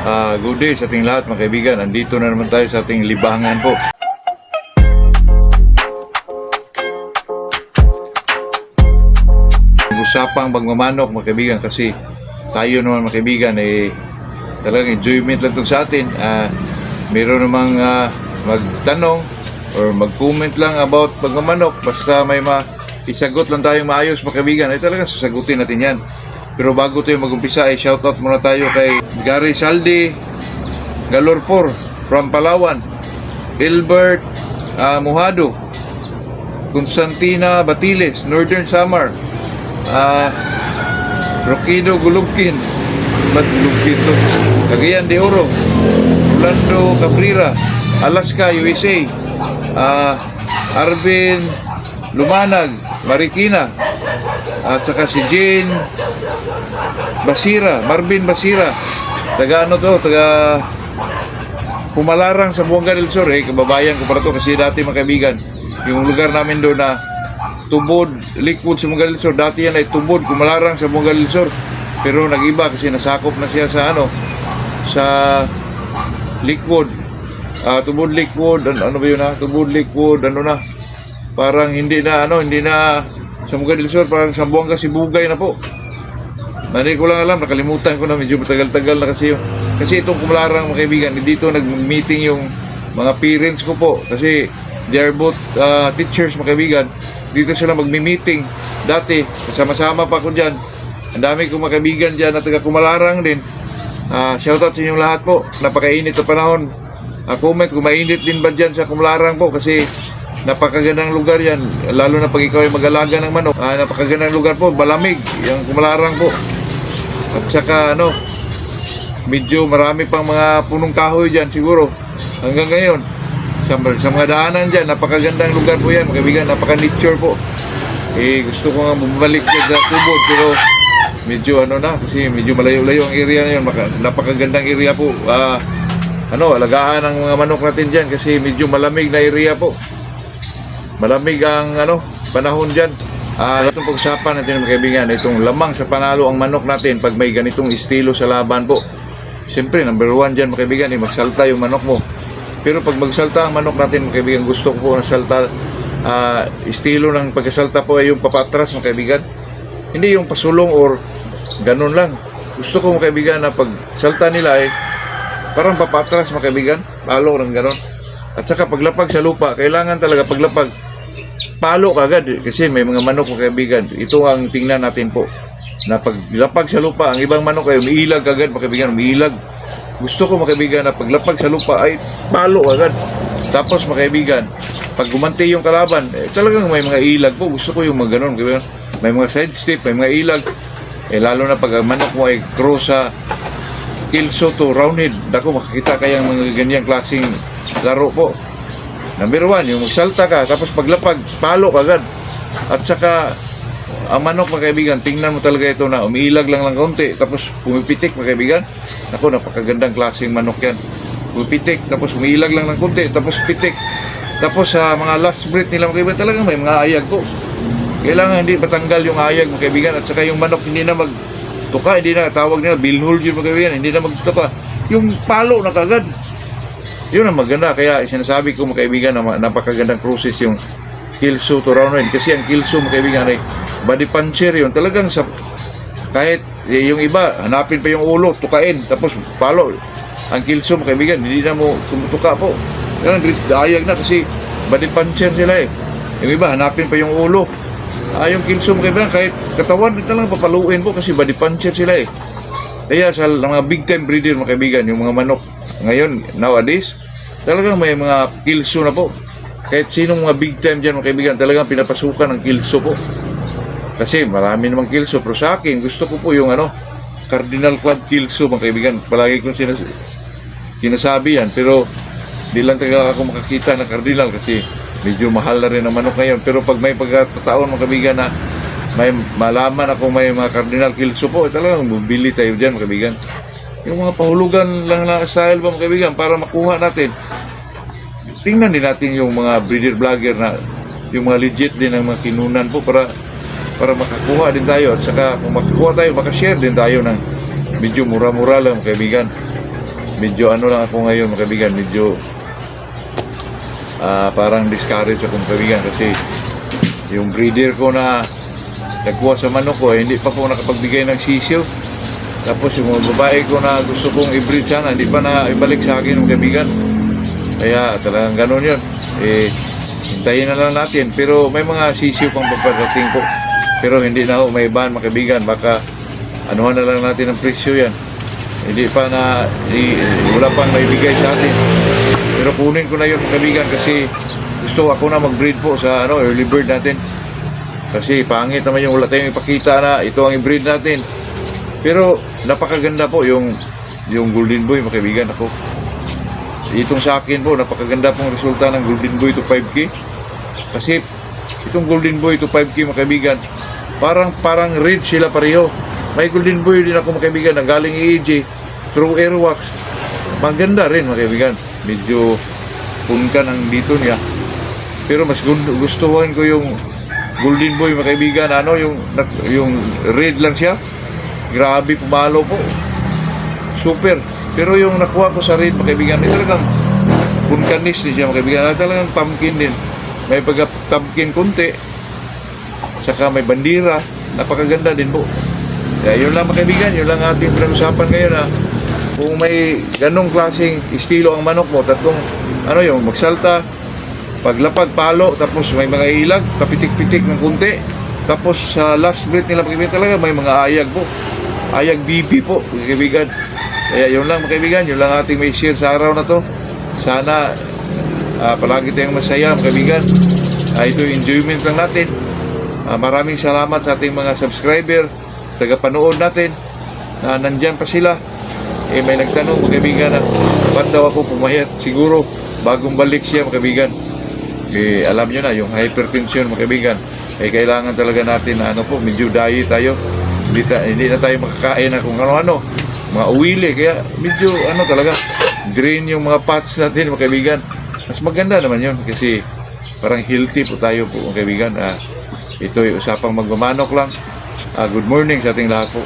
Good day sa ating lahat mga kaibigan. Andito na naman tayo sa ating libangan po. Usapang pagmamanok mga kaibigan, kasi tayo naman mga kaibigan talagang enjoyment lang ito sa atin. Meron namang magtanong or mag-comment lang about pagmamanok, basta may isagot lang tayong maayos mga kaibigan, talagang sasagutin natin yan. Pero bago tayo mag-umpisa, shoutout muna tayo kay Gary Saldi Galorpor from Palawan, Hilbert Mojado, Constantina Batiles, Northern Samar, Roquido Gulubkin, Cagayan de Oro, Orlando Cabrera, Alaska, USA, Arvin Lumanag, Marikina, at saka si Jane Marvin Basira, taga Pumalarang sa Buanga del Sur. Kababayan ko para to, kasi dati mga kaibigan, yung lugar namin doon na Tubod, Lakewood sa Buanga del Sur, dati yan ay Tubod, Pumalarang sa Buanga del Sur, pero nag-iba kasi nasakop na siya sa sa Lakewood, Tubod Lakewood, ano ba yun Tubod Lakewood, parang hindi na sa Buanga del Sur, parang sa Buanga Sibugay na po. Hindi ko lang alam, nakalimutan ko na, medyo matagal-tagal na kasi kasi itong Pumalarang mga kaibigan, dito nag-meeting yung mga parents ko po, kasi they are both teachers mga kaibigan. Dito sila mag-meeting dati, kasama-sama pa ako dyan. Ang dami kong mga kaibigan dyan na taga Pumalarang din. Shoutout sa inyong lahat po, napakainit na panahon. Comment kung mainit din ba dyan sa Pumalarang po, kasi napakagandang lugar yan, lalo na pag ikaw ay mag-alaga ng manok. Napakagandang lugar po, malamig yung Pumalarang po. At saka medyo marami pang mga punong kahoy dyan siguro hanggang ngayon. Sa mga daanan dyan, napakagandang lugar po yan mga kaibigan, napaka-nature po. Gusto ko nga bumalik dyan sa Tubod, pero medyo kasi medyo malayo-layo ang area na yun. Napakagandang area po. Alagaan ang mga manok natin dyan, kasi medyo malamig na area po. Malamig ang panahon dyan. Itong pag-usapan natin mga kaibigan, itong lamang sa panalo ang manok natin pag may ganitong estilo sa laban po. Siyempre, number 1 dyan mga kaibigan, magsalta yung manok mo. Pero pag magsalta ang manok natin mga kaibigan, gusto ko po na salta, estilo ng pagkasalta po ay yung papatras mga kaibigan. Hindi yung pasulong or ganun lang. Gusto ko mga kaibigan na pag salta nila parang papatras mga kaibigan, palo ng ganun. At saka paglapag sa lupa, kailangan talaga paglapag palo kagad, kasi may mga manok mga kaibigan. Ito ang tingnan natin po, na paglapag sa lupa, ang ibang manok ay umiilag kagad mga kaibigan, umiilag. Gusto ko mga kaibigan na paglapag sa lupa ay palo agad. Tapos mga kaibigan, pag gumanti yung kalaban, talagang may mga ilag po. Gusto ko yung mga ganun, kaibigan. May mga side step, may mga ilag. Lalo na pag manok mo ay cross sa kilso to roundhead. Dako, makikita kayang mga ganyang klaseng laro po. Number 1, yung magsalta ka, tapos paglapag, palo agad. At saka, ang manok mga kaibigan, tingnan mo talaga ito na umiilag lang ng konti, tapos pumipitik mga kaibigan. Ako, napakagandang klaseng manok yan. Pumipitik, tapos umiilag lang ng konti, tapos pitik. Tapos sa mga last breath nila mga kaibigan, talagang may mga ayag ko. Kailangan hindi matanggal yung ayag mga kaibigan. At saka yung manok hindi na magtuka, hindi na, tawag nila billhole yun mga kaibigan, hindi na magtuka. Yung palo na kagad. Yun ang maganda, kaya sinasabi ko mga kaibigan na napakagandang process yung kilso to roundhead. Kasi ang kilso mga kaibigan ay body puncher yun. Talagang kahit yung iba, hanapin pa yung ulo, tukain, tapos palo. Ang kilso mga kaibigan, hindi na mo tumutuka po. Yan ang ayag na, kasi body puncher sila Yung iba, hanapin pa yung ulo. Yung kilso mga kaibigan, kahit katawan, ito lang papaluin po, kasi body puncher sila Kaya sa mga big time breeder mga kaibigan, yung mga manok ngayon, nowadays, talagang may mga kilso na po. Kahit sinong mga big time dyan mga kaibigan, talagang pinapasukan ng kilso po. Kasi marami namang kilso, pero sa akin, gusto ko po yung Cardinal Quad kilso mga kaibigan. Palagi kong sinasabi yan, pero di lang talaga ako makakita ng Cardinal, kasi medyo mahal na rin ang manok ngayon. Pero pag may pagkataon mga kaibigan na may malaman ako may mga Cardinal kilso po, talagang bumili tayo dyan mga kaibigan. Yung mga pahulugan lang na style ba mga kaibigan, para makuha natin. Tingnan din natin yung mga breeder vlogger na yung mga legit din ng mga kinunan po, para makakuha din tayo. At saka kung makakuha tayo, makashare din tayo ng medyo mura-mura lang mga kaibigan. medyo ano lang ako ngayon mga kaibigan, medyo parang discourage ako mga kaibigan kasi yung breeder ko na nagkuha sa manok ko, hindi pa po nakapagbigay ng sisiyo. Tapos yung mga babae ko na gusto kong i-breed sana, hindi pa na ibalik sa akin mga kaibigan. Kaya talagang ganun yun. Hintayin na lang natin. Pero may mga sisiyo pang paparating po. Pero hindi na ho may ban mga kaibigan. Baka anuhan na lang natin ang presyo yan. Hindi pa na, wala pang naibigay sa atin. Pero kunin ko na yun mga kaibigan kasi gusto ako na mag-breed po sa early bird natin. Kasi pangit naman yung wala tayong ipakita na ito ang i-breed natin. Pero napakaganda po yung Golden Boy mga kaibigan ako. Itong sa akin po, napakaganda pong resulta ng Golden Boy to 5K. Kasi itong Golden Boy to 5K mga kaibigan, parang red sila pareho. May Golden Boy din ako mga kaibigan na galing EAJ, through Airwax. Maganda rin mga kaibigan. Medyo punkan ang dito niya. Pero mas gustuhan ko yung Golden Boy mga kaibigan, yung red lang siya. Grabe, pumalo po. Super. Pero yung nakuha ko sa red, mga kaibigan, talagang punkanis din siya, mga kaibigan. Talagang pumpkin din. May pagka-pumpkin kunti. Saka may bandira. Napakaganda din po. Kaya yun lang mga kaibigan, yun lang ating pinag-usapan ngayon ha. Kung may ganong klaseng estilo ang manok mo, tatlong, yung magsalta, paglapag, palo, tapos may mga ilag, kapitik-pitik ng kunti. Tapos sa last breath nila mga kaibigan talaga, may mga ayag po. Ayag BB po, mga kaibigan. Kaya yun lang mga kaibigan, yun lang ating may share sa araw na to. Sana palagi tayong masaya mga kaibigan. Ito yung enjoyment lang natin. Maraming salamat sa ating mga subscriber, tagapanood natin na nandyan pa sila. May nagtanong mga kaibigan na ba't daw ako pumayat? Siguro bagong balik siya mga kaibigan. Alam nyo na yung hypertension mga kaibigan, kailangan talaga natin na medyo diet tayo. Hindi na tayo makakain na kung ano-ano, mga uwili, kaya medyo talaga drain yung mga fats natin mga kaibigan. Mas maganda naman yun kasi parang healthy po tayo po mga kaibigan. Ito yung usapang magmamanok lang. Good morning sa ating lahat po.